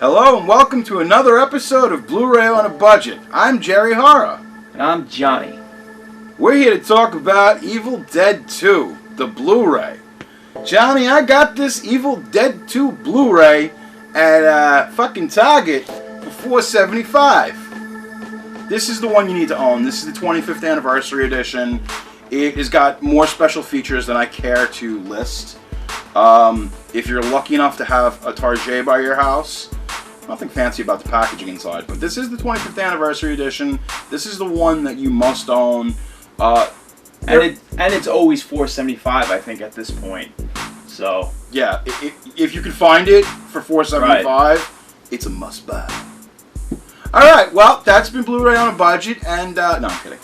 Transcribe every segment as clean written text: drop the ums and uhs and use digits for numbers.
Hello and welcome to another episode of Blu-ray on a Budget. I'm Jerry Hara. And I'm Johnny. We're here to talk about Evil Dead 2, the Blu-ray. Johnny, I got this Evil Dead 2 Blu-ray at fucking Target for $4.75. This is the one you need to own. This is the 25th anniversary edition. It has got more special features than I care to list. If you're lucky enough to have a Target by your house, nothing fancy about the packaging inside, but this is the 25th anniversary edition. This is the one that you must own. And it's always $4.75, I think, at this point. So yeah, if you can find it for $4.75, right, it's a must buy. All right, well, that's been Blu-ray on a Budget, and no, I'm kidding.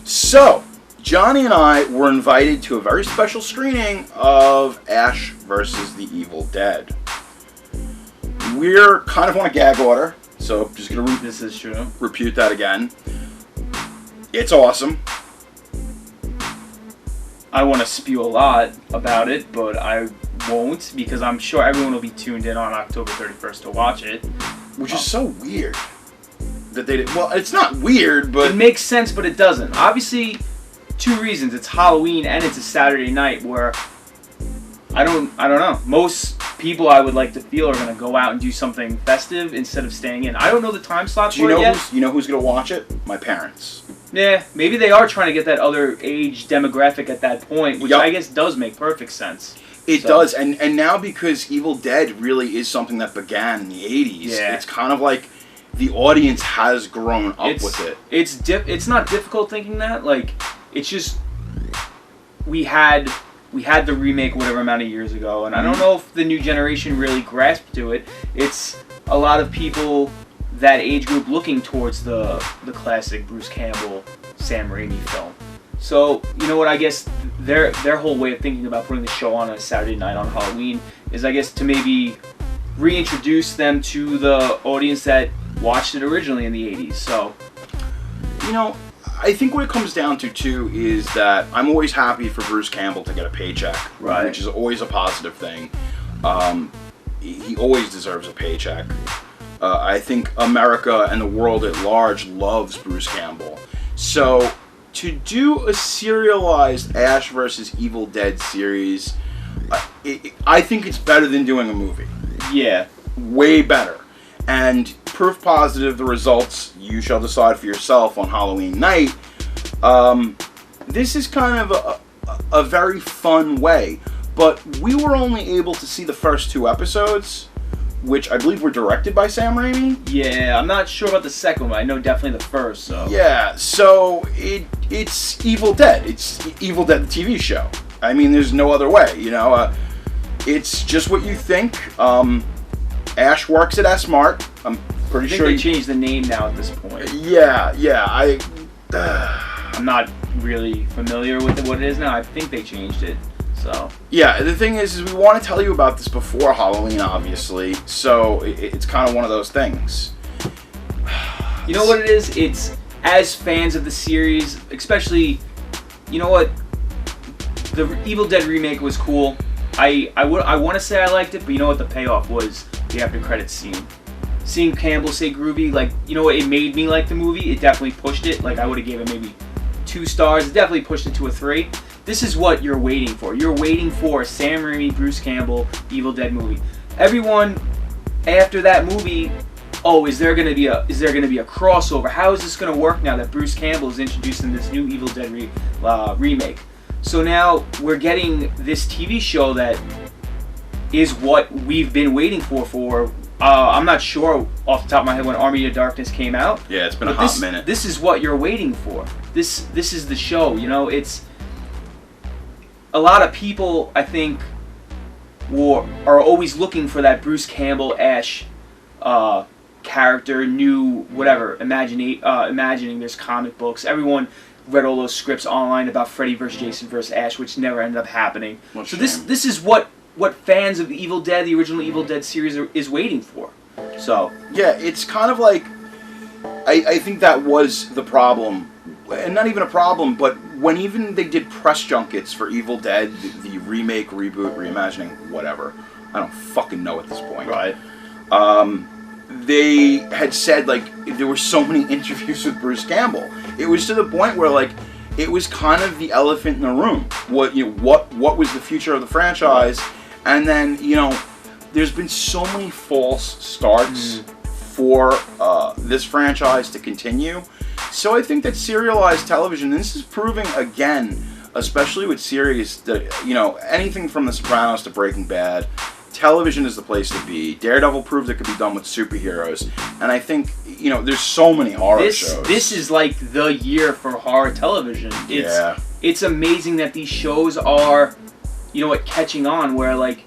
So Johnny and I were invited to a very special screening of Ash vs. the Evil Dead. We're kind of on a gag order, so I'm just going to this is true. Repute that again. It's awesome. I want to spew a lot about it, but I won't, because I'm sure everyone will be tuned in on October 31st to watch it. Which is so weird that they did. Well, it's not weird, but it makes sense, but it doesn't. Obviously, two reasons. It's Halloween and it's a Saturday night where I don't know. Most people, I would like to feel, are going to go out and do something festive instead of staying in. I don't know the time slot for it yet. You know who's going to watch it? My parents. Yeah, maybe they are trying to get that other age demographic at that point, which I guess does make perfect sense. It does, and now because Evil Dead really is something that began in the 80s, it's kind of like the audience has grown up with it. It's not difficult thinking that. Like, it's just we had the remake whatever amount of years ago, and I don't know if the new generation really grasped to it. It's a lot of people that age group looking towards the classic Bruce Campbell, Sam Raimi film. So, you know what, I guess their whole way of thinking about putting the show on a Saturday night on Halloween is, I guess, to maybe reintroduce them to the audience that watched it originally in the 80s. So, you know, I think what it comes down to, too, is that I'm always happy for Bruce Campbell to get a paycheck, right, which is always a positive thing. He always deserves a paycheck. I think America and the world at large loves Bruce Campbell. So to do a serialized Ash vs. Evil Dead series, I think it's better than doing a movie. Yeah. Way better. And proof positive, the results you shall decide for yourself on Halloween night. This is kind of a very fun way. But we were only able to see the first 2 episodes, which I believe were directed by Sam Raimi. Yeah, I'm not sure about the second one. I know definitely the first. So yeah, so it's Evil Dead. It's Evil Dead, the TV show. I mean, there's no other way. You know, it's just what you think. Ash works at S-Mart. I'm pretty sure they changed the name now at this point. Yeah. I'm not really familiar with what it is now. I think they changed it. So yeah, the thing is we want to tell you about this before Halloween, obviously. So it's kind of one of those things. You know what it is? It's, as fans of the series, especially, you know what? The Evil Dead remake was cool. I want to say I liked it, but you know what? The payoff was the after credits scene. Seeing Campbell say groovy, like, you know what? It made me like the movie. It definitely pushed it. Like, I would have gave it maybe 2 stars. It definitely pushed it to a 3. This is what you're waiting for. You're waiting for a Sam Raimi, Bruce Campbell, Evil Dead movie. Everyone after that movie, is there going to be a crossover? How is this going to work now that Bruce Campbell is introducing this new Evil Dead remake? So now we're getting this TV show that is what we've been waiting for. I'm not sure off the top of my head when Army of Darkness came out. Yeah, it's been a hot minute. This is what you're waiting for. This is the show. You know, it's a lot of people, I think, are always looking for that Bruce Campbell Ash character, new whatever, imagining there's comic books. Everyone read all those scripts online about Freddy vs. Jason vs. Ash, which never ended up happening. So this is what fans of Evil Dead, the original Evil Dead series, is waiting for. So yeah, it's kind of like I think that was the problem. And not even a problem, but when even they did press junkets for Evil Dead, the remake, reboot, reimagining, whatever, I don't fucking know at this point. Right. they had said, like, there were so many interviews with Bruce Campbell. It was to the point where, like, it was kind of the elephant in the room. What was the future of the franchise? And then, there's been so many false starts for this franchise to continue. So I think that serialized television, this is proving again, especially with series, that anything from The Sopranos to Breaking Bad, television is the place to be. Daredevil proved it could be done with superheroes, and I think there's so many horror shows. This is like the year for horror television. It's amazing that these shows are, catching on. Where like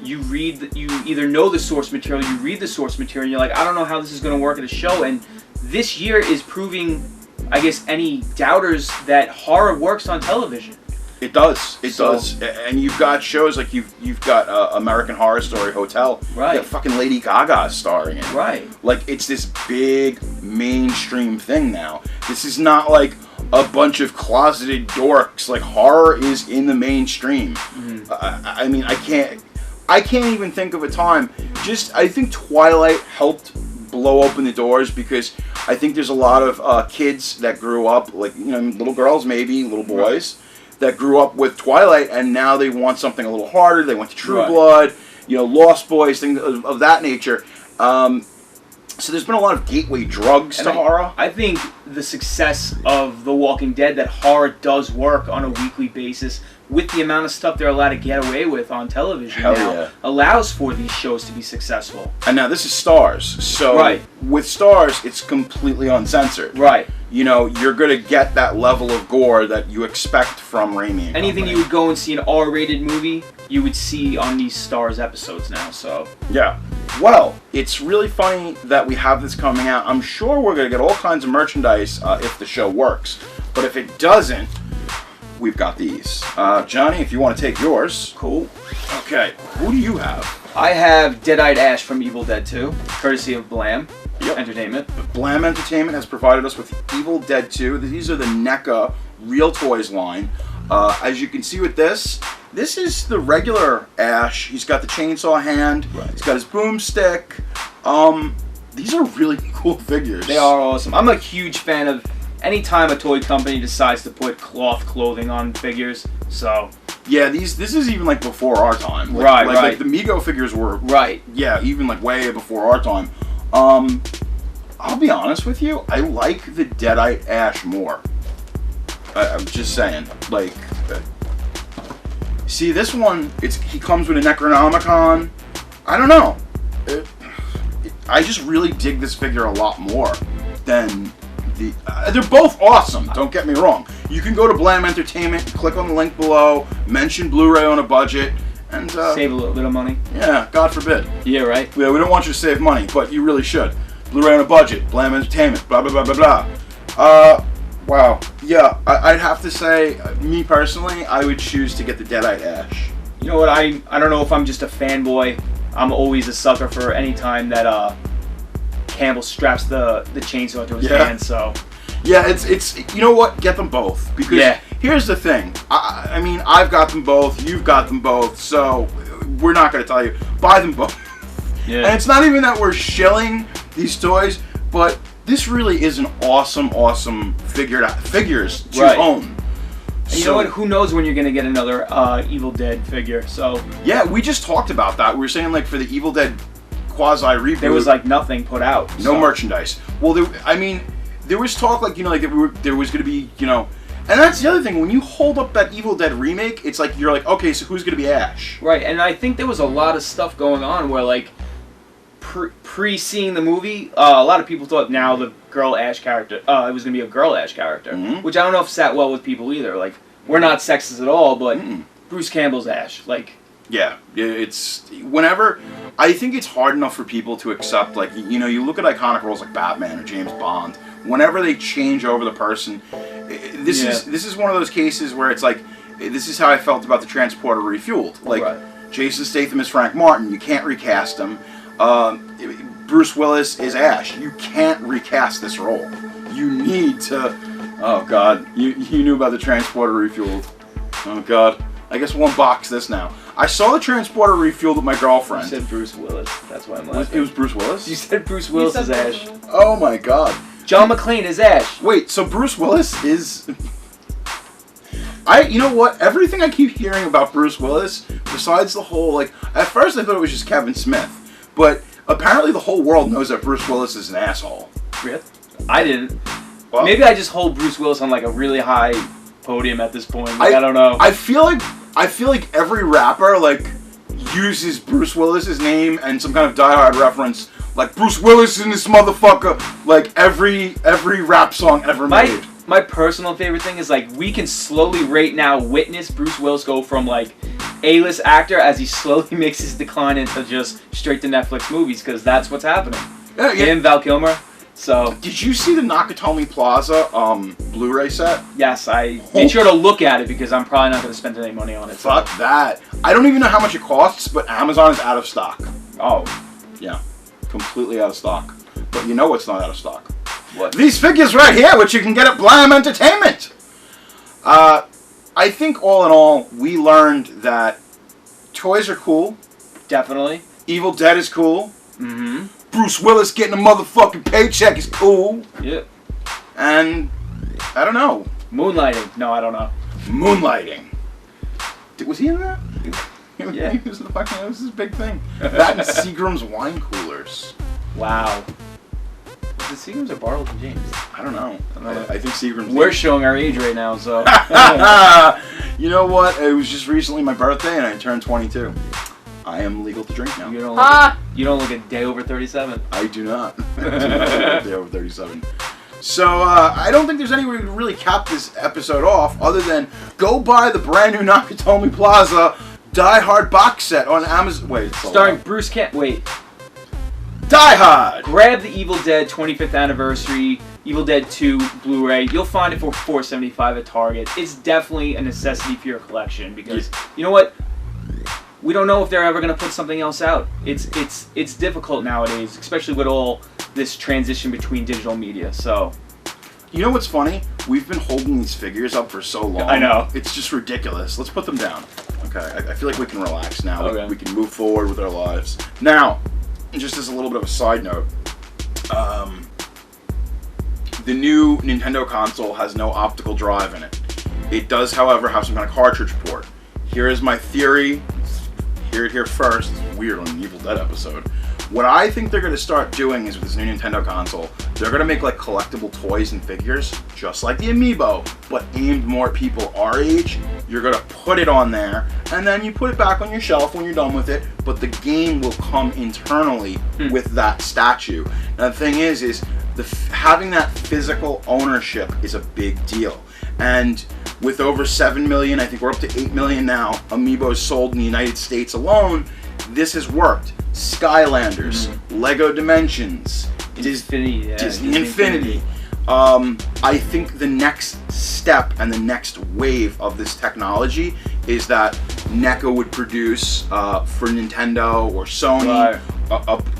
you either know the source material, you read the source material, and you're like, I don't know how this is going to work at a show. And this year is proving, I guess, any doubters that horror works on television. It does. It does. And you've got shows like you've got American Horror Story Hotel. Right. You got fucking Lady Gaga starring in it. Right. Like, it's this big mainstream thing now. This is not like a bunch of closeted dorks. Like, horror is in the mainstream. I mean, I can't even think of a time. I think Twilight helped blow open the doors, because I think there's a lot of kids that grew up, like, little girls maybe, little boys, that grew up with Twilight, and now they want something a little harder. They went to True Blood, Lost Boys, things of that nature. So there's been a lot of gateway drugs to horror. I think the success of The Walking Dead, that horror does work on a weekly basis with the amount of stuff they're allowed to get away with on television allows for these shows to be successful. And now this is Starz, so with Starz, it's completely uncensored. Right. You're going to get that level of gore that you expect from Raimi and anything company. You would go and see an R-rated movie, you would see on these Starz episodes now, so. Yeah. Well, it's really funny that we have this coming out. I'm sure we're going to get all kinds of merchandise if the show works. But if it doesn't, we've got these. Johnny, if you want to take yours. Cool. Okay. Who do you have? I have Dead-Eyed Ash from Evil Dead 2, courtesy of Blam Entertainment. Blam Entertainment has provided us with Evil Dead 2. These are the NECA Real Toys line. As you can see with this is the regular Ash. He's got the chainsaw hand. He's got his boomstick. These are really cool figures. They are awesome. I'm a huge fan of any time a toy company decides to put cloth clothing on figures. So yeah, this is even like before our time. Like the Mego figures were Yeah, even like way before our time. I'll be honest with you, I like the Deadite Ash more. I'm just saying, like, see this one, he comes with a Necronomicon. I don't know. I just really dig this figure a lot more than they're both awesome, don't get me wrong. You can go to Blam Entertainment, click on the link below, mention Blu-ray on a budget, and save a little bit of money. Yeah, God forbid. Yeah, right. Yeah, we don't want you to save money, but you really should. Blu-ray on a budget, Blam Entertainment, blah blah blah blah blah. Wow. Yeah, I'd have to say, me personally, I would choose to get the Deadite Ash. You know what? I don't know if I'm just a fanboy. I'm always a sucker for any time that Campbell straps the chainsaw to his hand. So yeah, it's you know what? Get them both, because here's the thing. I mean, I've got them both. You've got them both. So we're not going to tell you buy them both. Yeah. And it's not even that we're shilling these toys, but this really is an awesome figures to own. And you know what? Who knows when you're going to get another Evil Dead figure? So yeah, we just talked about that. We were saying, like, for the Evil Dead quasi reboot, there was like nothing put out. No merchandise. Well, there was talk, like, there was going to be, and that's the other thing. When you hold up that Evil Dead remake, it's like you're like, okay, so who's going to be Ash? Right, and I think there was a lot of stuff going on where, like, pre-seeing the movie, a lot of people thought now the girl Ash character, it was going to be a girl Ash character, which I don't know if sat well with people either. Like, we're not sexist at all, but Bruce Campbell's Ash, like. Yeah, it's whenever I think it's hard enough for people to accept, like, you look at iconic roles like Batman or James Bond. Whenever they change over the person, this is one of those cases where it's like, this is how I felt about the Transporter Refueled. Like, Jason Statham is Frank Martin. You can't recast him. Bruce Willis is Ash. You can't recast this role. You need to. Oh God, you knew about the Transporter Refueled. Oh God, I guess we'll unbox this now. I saw the transporter refueled with my You girlfriend. said Bruce Willis. That's why I'm It laughing. was Bruce Willis? You said Bruce Willis is Ash. Oh my god. John McClane is Ash. Wait, so Bruce Willis is... you know what? Everything I keep hearing about Bruce Willis, besides the whole, like... At first I thought it was just Kevin Smith. But apparently the whole world knows that Bruce Willis is an asshole. Really? I didn't. Well, Maybe I just hold Bruce Willis on like a really high podium at this point. Like, I don't know. I feel like every rapper, like, uses Bruce Willis's name and some kind of Die Hard reference. Like, Bruce Willis in this motherfucker. Like, every rap song ever made. My personal favorite thing is, like, we can slowly right now witness Bruce Willis go from, like, A-list actor as he slowly makes his decline into just straight to Netflix movies, because that's what's happening. Yeah. Him, Val Kilmer. So, Did you see the Nakatomi Plaza Blu-ray set? yes, I made sure to look at it because I'm probably not going to spend any money on it. So. Fuck that. I don't even know how much it costs, but Amazon is out of stock. Oh. Yeah. Completely out of stock. But you know what's not out of stock? What? These figures right here, which you can get at Blam Entertainment. I think all in all, we learned that toys are cool. Definitely. Evil Dead is cool. Mm-hmm. Bruce Willis getting a motherfucking paycheck is cool. Yep. And I don't know. Moonlighting. No, I don't know. Moonlighting. Was he in that? Yeah. He was in the fucking. That was his big thing. That and Seagram's wine coolers. Wow. Was it Seagram's or Bartles and James? I don't know. I think Seagram's. We're showing our age right now, so. You know what? It was just recently my birthday and I turned 22. I am legal to drink now. You don't look a day over 37. I do not. I do not look a day over 37. So, I don't think there's any way to really cap this episode off other than go buy the brand new Nakatomi Plaza Die Hard box set on Amazon. Wait, it's Starring Bruce Kent. Wait. Die Hard! Grab the Evil Dead 25th Anniversary, Evil Dead 2 Blu-ray. You'll find it for $4.75 at Target. It's definitely a necessity for your collection because, you know what? We don't know if they're ever going to put something else out. It's difficult nowadays, especially with all this transition between digital media. So, you know what's funny? We've been holding these figures up for so long. I know. It's just ridiculous. Let's put them down. Okay, I feel like we can relax now. Okay. We can move forward with our lives. Now, just as a little bit of a side note, the new Nintendo console has no optical drive in it. It does, however, have some kind of cartridge port. Here is my theory. Hear it here first. It's weird on an Evil Dead episode. What I think they're going to start doing is with this new Nintendo console, they're going to make like collectible toys and figures, just like the Amiibo, but aimed more people our age. You're going to put it on there, and then you put it back on your shelf when you're done with it, but the game will come internally with that statue. Now the thing is having that physical ownership is a big deal. And with over 7 million, I think we're up to 8 million now, Amiibos sold in the United States alone, this has worked. Skylanders, Lego Dimensions, Disney Infinity. I think the next step and the next wave of this technology is that NECA would produce for Nintendo or Sony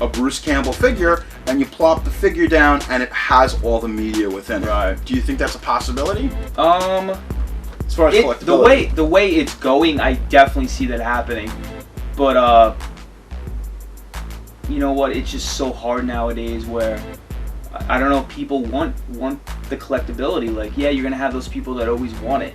a Bruce Campbell figure, and you plop the figure down and it has all the media within it. Do you think that's a possibility? As far as collectibility. The way it's going, I definitely see that happening. But you know what? It's just so hard nowadays where I don't know. People want the collectability. Like, yeah, you're gonna have those people that always want it.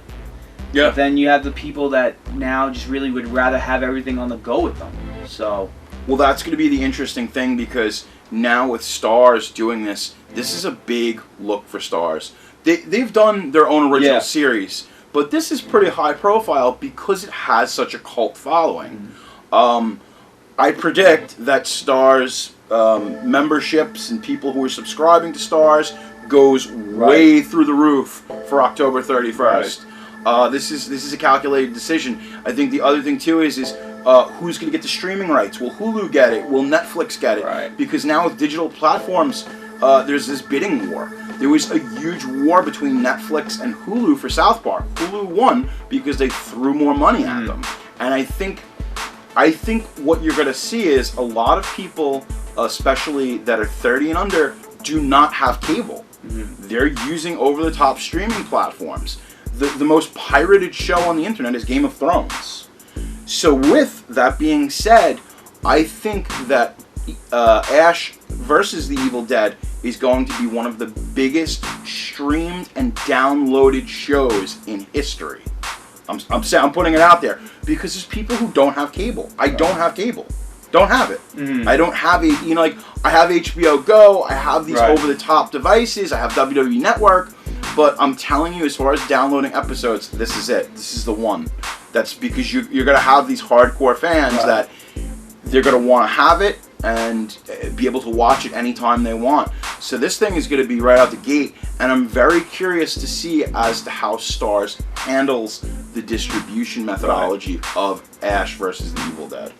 Yeah. But then you have the people that now just really would rather have everything on the go with them. So. Well, that's going to be the interesting thing because now with Stars doing this is a big look for Stars. They've done their own original series, but this is pretty high profile because it has such a cult following. I predict that Stars memberships and people who are subscribing to Stars goes way through the roof for October 31st. This is a calculated decision. I think the other thing too is who's going to get the streaming rights? Will Hulu get it? Will Netflix get it? Because now with digital platforms, there's this bidding war. There was a huge war between Netflix and Hulu for South Park. Hulu won because they threw more money at them. And I think what you're going to see is a lot of people, especially that are 30 and under, do not have cable. They're using over-the-top streaming platforms. The most pirated show on the internet is Game of Thrones. So with that being said, I think that Ash versus the Evil Dead is going to be one of the biggest streamed and downloaded shows in history. I'm putting it out there because there's people who don't have cable. I don't have cable. Don't have it. I don't have a, like, I have HBO Go, I have these over-the-top devices, I have WWE Network, but I'm telling you, as far as downloading episodes, this is it. This is the one. That's because you're going to have these hardcore fans that they're going to want to have it and be able to watch it anytime they want. So this thing is going to be right out the gate, and I'm very curious to see as to how Starz handles the distribution methodology of Ash versus the Evil Dead.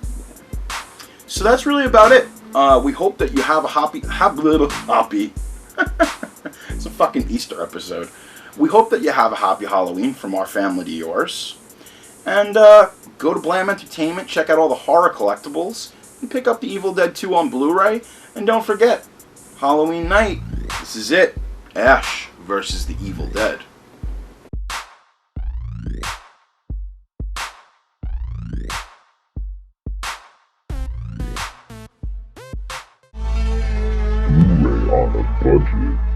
So that's really about it. We hope that you have a happy. It's a fucking Easter episode. We hope that you have a happy Halloween from our family to yours. And go to Blam Entertainment, check out all the horror collectibles, and pick up the Evil Dead 2 on Blu-ray. And don't forget, Halloween night, this is it. Ash versus the Evil Dead. Blu-ray on a budget.